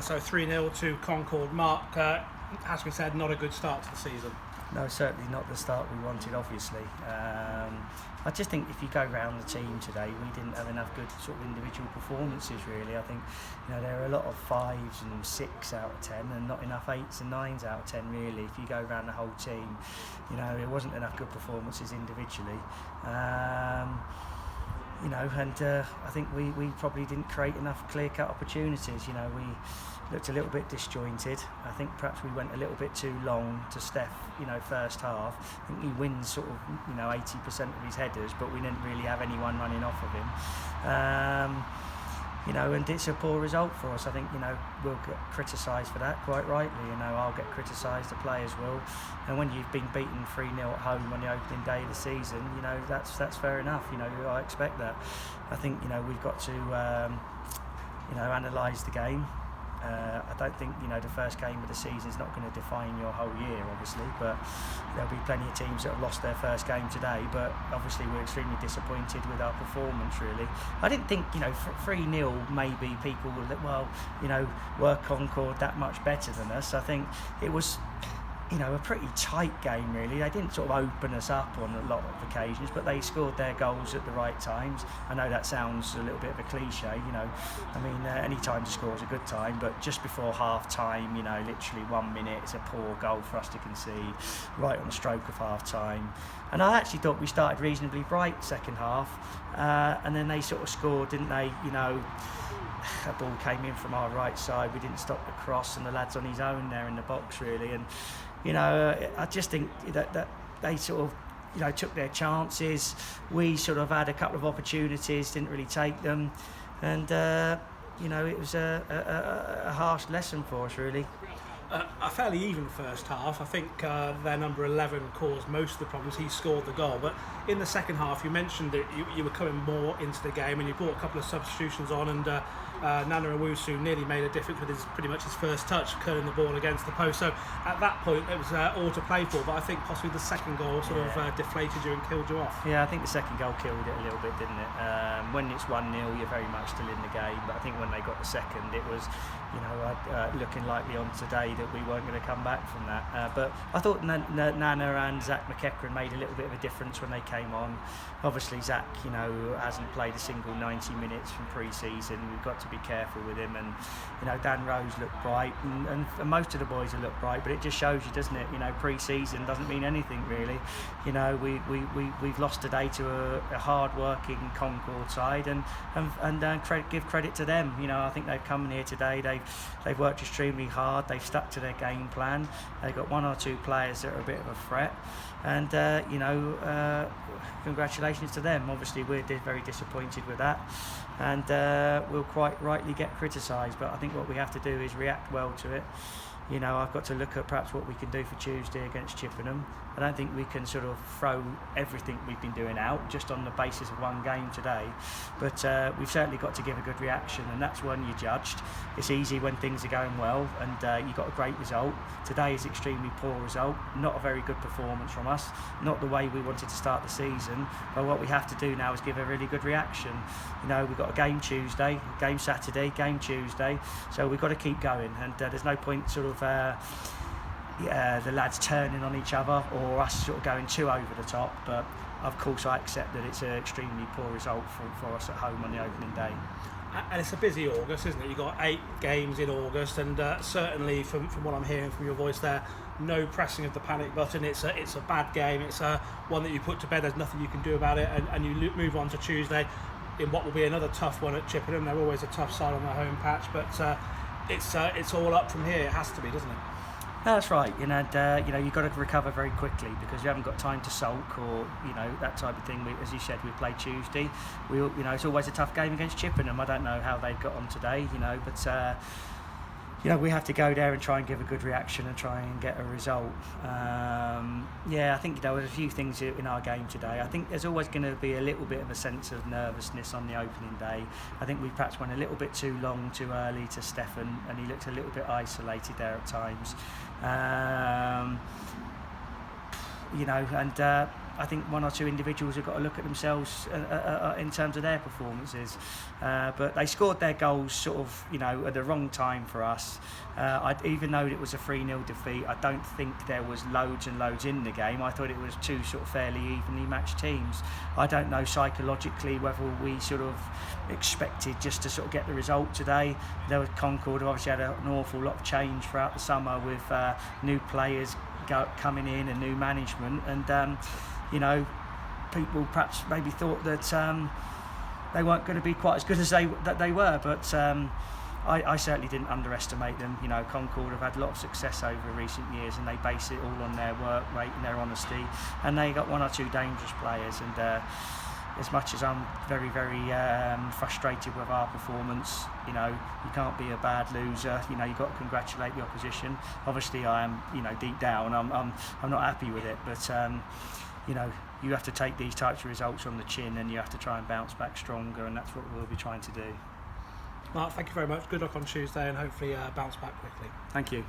So 3-0 to Concord. Mark, has to be said, not a good start to the season. No, certainly not the start we wanted, obviously. I just think if you go round the team today, we didn't have enough good sort of individual performances, really. I think there are a lot of 5s and 6 out of 10 and not enough 8s and 9s out of 10, really. If you go round the whole team, it wasn't enough good performances individually. I think we probably didn't create enough clear-cut opportunities. We looked a little bit disjointed. I think perhaps we went a little bit too long to Steph, first half. I think he wins sort of, 80% of his headers, but we didn't really have anyone running off of him. And it's a poor result for us. I think, we'll get criticised for that, quite rightly. I'll get criticised, the players will. And when you've been beaten 3-0 at home on the opening day of the season, that's fair enough. I expect that. I think, we've got to, analyse the game. I don't think the first game of the season is not going to define your whole year, obviously, but there'll be plenty of teams that have lost their first game today, but obviously we're extremely disappointed with our performance, really. I didn't think 3-0 maybe people will were Concord that much better than us. I think it was a pretty tight game, really. They didn't sort of open us up on a lot of occasions, but they scored their goals at the right times. I know that sounds a little bit of a cliche, any time to score is a good time, but just before half time, literally 1 minute, it's a poor goal for us to concede, right on the stroke of half time. And I actually thought we started reasonably bright second half, and then they sort of scored, didn't they? A ball came in from our right side, we didn't stop the cross, and the lad's on his own there in the box, really. And I just think that they sort of took their chances. We sort of had a couple of opportunities, didn't really take them, and it was a harsh lesson for us, really. A fairly even first half. I think their number 11 caused most of the problems. He scored the goal, but in the second half, you mentioned that you were coming more into the game, and you brought a couple of substitutions on, and Nana Owusu nearly made a difference with pretty much his first touch, curling the ball against the post. So at that point, it was all to play for, but I think possibly the second goal sort of deflated you and killed you off. Yeah, I think the second goal killed it a little bit, didn't it? When it's 1-0, you're very much still in the game, but I think when they got the second, it was looking likely on today that we weren't going to come back from that. But I thought Nana and Zach McEachran made a little bit of a difference when they came on. Obviously, Zach, hasn't played a single 90 minutes from pre-season. We've got to be careful with him. And, Dan Rose looked bright, and most of the boys have looked bright. But it just shows you, doesn't it? Pre-season doesn't mean anything, really. We've lost today to a hard-working Concord side, and give credit to them. I think they've come in here today. They've worked extremely hard. They've stuck to their game plan. They've got 1 or 2 players that are a bit of a threat, and congratulations to them. Obviously, we're very disappointed with that, and we'll quite rightly get criticised. But I think what we have to do is react well to it. I've got to look at perhaps what we can do for Tuesday against Chippenham. I don't think we can sort of throw everything we've been doing out just on the basis of one game today. But we've certainly got to give a good reaction, and that's when you're judged. It's easy when things are going well, and you got a great result. Today is extremely poor result, not a very good performance from us, not the way we wanted to start the season. But what we have to do now is give a really good reaction. We've got a game Tuesday, game Saturday, game Tuesday, so we've got to keep going, and there's no point sort of the lads turning on each other or us sort of going too over the top. But of course I accept that it's an extremely poor result for us at home on the opening day. And it's a busy August, isn't it? You've got 8 games in August, and certainly from what I'm hearing from your voice there, no pressing of the panic button. It's a bad game. It's one that you put to bed. There's nothing you can do about it, and you move on to Tuesday in what will be another tough one at Chippenham. They're always a tough side on their home patch, but it's all up from here. It has to be, doesn't it? No, that's right. You've got to recover very quickly because you haven't got time to sulk or that type of thing. As you said, we play Tuesday. It's always a tough game against Chippenham. I don't know how they've got on today, but we have to go there and try and give a good reaction and try and get a result. I think there's a few things in our game today. I think there's always going to be a little bit of a sense of nervousness on the opening day. I think we perhaps went a little bit too long, too early to Stefan, and he looked a little bit isolated there at times. I think one or two individuals have got to look at themselves in terms of their performances. But they scored their goals sort of, at the wrong time for us. Even though it was a 3-0 defeat, I don't think there was loads and loads in the game. I thought it was two sort of fairly evenly matched teams. I don't know psychologically whether we sort of expected just to sort of get the result today. There was Concord, who obviously had an awful lot of change throughout the summer with new players coming in and new management, and people perhaps maybe thought that they weren't going to be quite as good as they were, but I certainly didn't underestimate them. Concord have had a lot of success over recent years, and they base it all on their work rate and their honesty, and they got one or two dangerous players, and as much as I'm very, very frustrated with our performance, you can't be a bad loser. You've got to congratulate the opposition. Obviously, I am, deep down, I'm not happy with it, but you have to take these types of results on the chin, and you have to try and bounce back stronger, and that's what we'll be trying to do. Mark, thank you very much. Good luck on Tuesday, and hopefully bounce back quickly. Thank you.